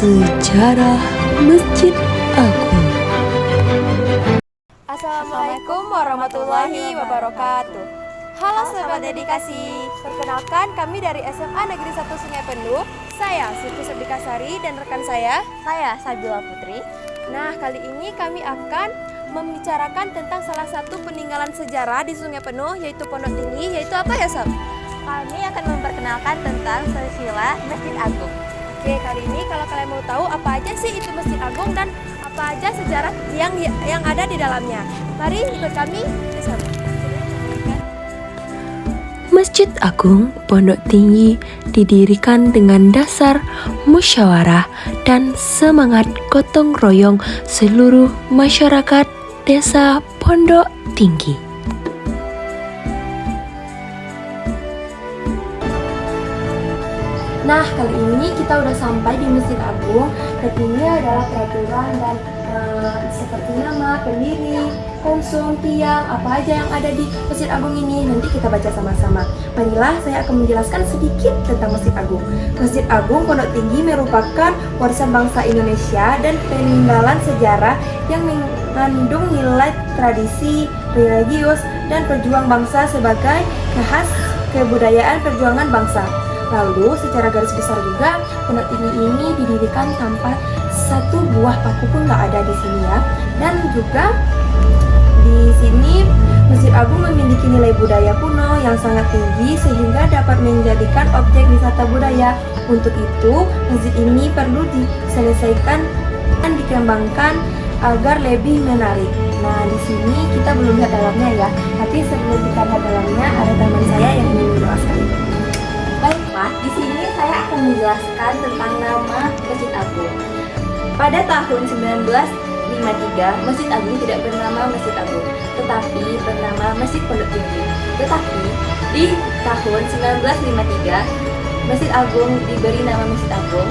Sejarah Masjid Agung. Assalamualaikum warahmatullahi wabarakatuh. Halo sahabat dedikasi, perkenalkan kami dari SMA Negeri 1 Sungai Penuh. Saya Siti Sepdikasari dan rekan saya Sabila Putri. Nah, kali ini kami akan membicarakan tentang salah satu peninggalan sejarah di Sungai Penuh, yaitu Pondok Tinggi. Yaitu apa ya, Sab? Kami akan memperkenalkan tentang silsilah Masjid Agung. Oke, kali ini kalau kalian mau tahu apa aja sih itu Masjid Agung dan apa aja sejarah yang ada di dalamnya, mari ikut kami, Sab. Masjid Agung Pondok Tinggi didirikan dengan dasar musyawarah dan semangat gotong royong seluruh masyarakat Desa Pondok Tinggi. Nah, kali ini kita udah sampai di Masjid Agung. Dan ini adalah peraturan dan seperti nama, pendiri, konsum, tiang, apa aja yang ada di Masjid Agung ini. Nanti kita baca sama-sama. Marilah saya akan menjelaskan sedikit tentang Masjid Agung. Masjid Agung Pondok Tinggi merupakan warisan bangsa Indonesia dan peninggalan sejarah yang mengandung nilai tradisi, religius, dan perjuang bangsa sebagai khas kebudayaan perjuangan bangsa. Lalu secara garis besar juga Pondok Tinggi ini didirikan tanpa satu buah paku pun nggak ada di sini ya. Dan juga di sini Masjid Agung memiliki nilai budaya kuno yang sangat tinggi sehingga dapat menjadikan objek wisata budaya. Untuk itu masjid ini perlu diselesaikan dan dikembangkan agar lebih menarik. Nah, di sini kita belum lihat dalamnya ya. Tapi sebelum kita lihat dalamnya ada teman saya yang ingin menjelaskan itu. Baiklah, di sini saya akan menjelaskan tentang nama Masjid Agung. Pada tahun 1953, Masjid Agung tidak bernama Masjid Agung, tetapi bernama Masjid Pondok Tinggi. Tetapi di tahun 1953, Masjid Agung diberi nama Masjid Agung,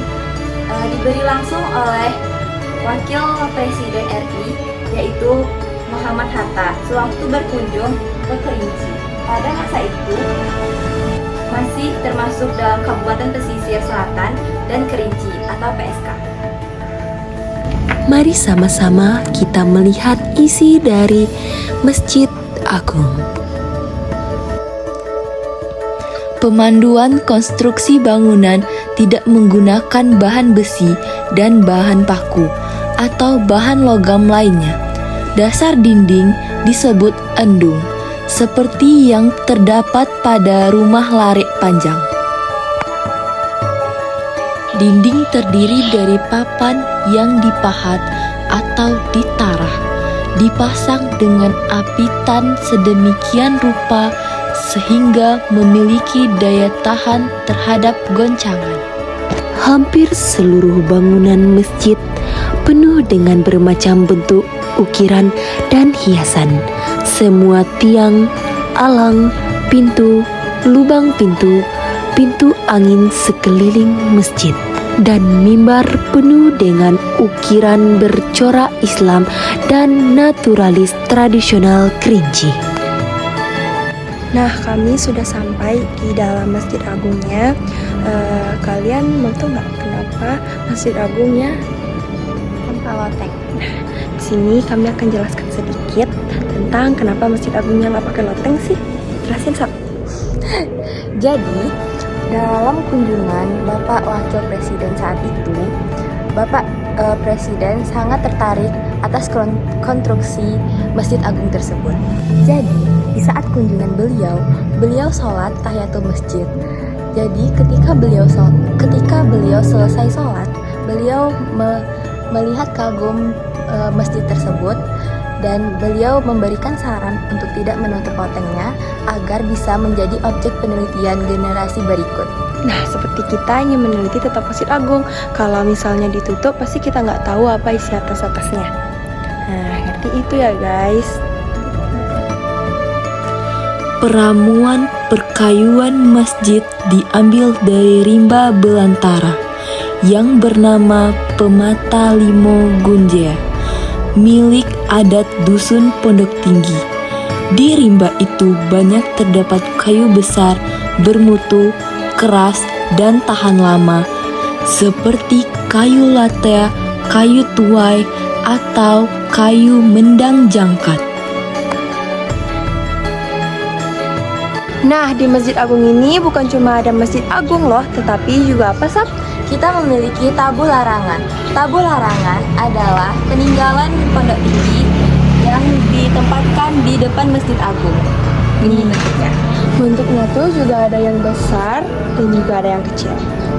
diberi langsung oleh Wakil Presiden RI, yaitu Muhammad Hatta, sewaktu berkunjung ke Kerinci. Pada masa itu, masih termasuk dalam Kabupaten Pesisir Selatan dan Kerinci atau PSK. Mari sama-sama kita melihat isi dari Masjid Agung. Pemanduan konstruksi bangunan tidak menggunakan bahan besi dan bahan paku atau bahan logam lainnya. Dasar dinding disebut endung, seperti yang terdapat pada rumah larik panjang. Dinding terdiri dari papan yang dipahat atau ditarah, dipasang dengan apitan sedemikian rupa sehingga memiliki daya tahan terhadap goncangan. Hampir seluruh bangunan masjid penuh dengan bermacam bentuk ukiran dan hiasan. Semua tiang, alang, pintu, lubang pintu, pintu angin sekeliling masjid, dan mimbar penuh dengan ukiran bercorak Islam dan naturalis tradisional Kerinci. Nah, kami sudah sampai di dalam Masjid Agungnya. Kalian mau tahu nggak kenapa Masjid Agungnya Tanpa loteng. Nah, di sini kami akan jelaskan sedikit tentang kenapa Masjid Agungnya nggak pakai loteng sih. Jelasin, Sab. Jadi, dalam kunjungan Bapak Wakil Presiden saat itu, Bapak Presiden sangat tertarik atas konstruksi Masjid Agung tersebut. Jadi, di saat kunjungan beliau sholat tahiyatul masjid. Jadi, ketika beliau selesai sholat, beliau melihat kagum masjid tersebut dan beliau memberikan saran untuk tidak menutup lotengnya agar bisa menjadi objek penelitian generasi berikut. Nah, seperti kita ingin meneliti tetap Masjid Agung. Kalau misalnya ditutup, pasti kita nggak tahu apa isi atas-atasnya. Nah, ngerti itu ya guys. Peramuan perkayuan masjid diambil dari rimba belantara yang bernama Pemata Limo Gunjaya, milik adat Dusun Pondok Tinggi. Di rimba itu banyak terdapat kayu besar bermutu, keras, dan tahan lama, seperti kayu latte, kayu tuai, atau kayu mendang jangkat. Nah, di Masjid Agung ini bukan cuma ada Masjid Agung loh, tetapi juga apa, Sab? Kita memiliki tabu larangan. Tabu larangan adalah peninggalan pondok tinggi yang ditempatkan di depan Masjid Agung. Ini bentuknya. Bentuknya tuh juga ada yang besar dan juga ada yang kecil.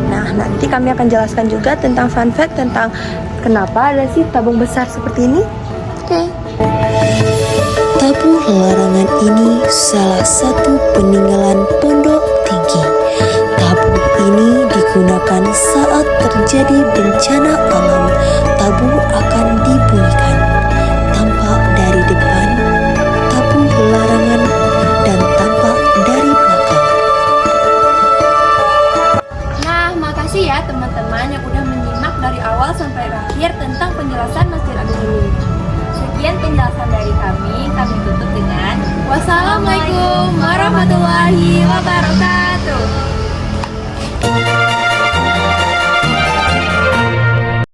Nah, nanti kami akan jelaskan juga tentang fun fact tentang kenapa ada sih tabung besar seperti ini. Oke. Tabu larangan ini salah satu peninggalan pondok tinggi. Tabu ini digunakan saat terjadi bencana alam. Tabu akan dibunyikan. Tampak dari depan, tabu larangan, dan tampak dari belakang. Nah, makasih ya teman-teman yang udah menyimak dari awal sampai akhir tentang penjelasan Masjid Agung ini. Sekian penjelasan dari kami tutup dengan Wassalamualaikum warahmatullahi wabarakatuh.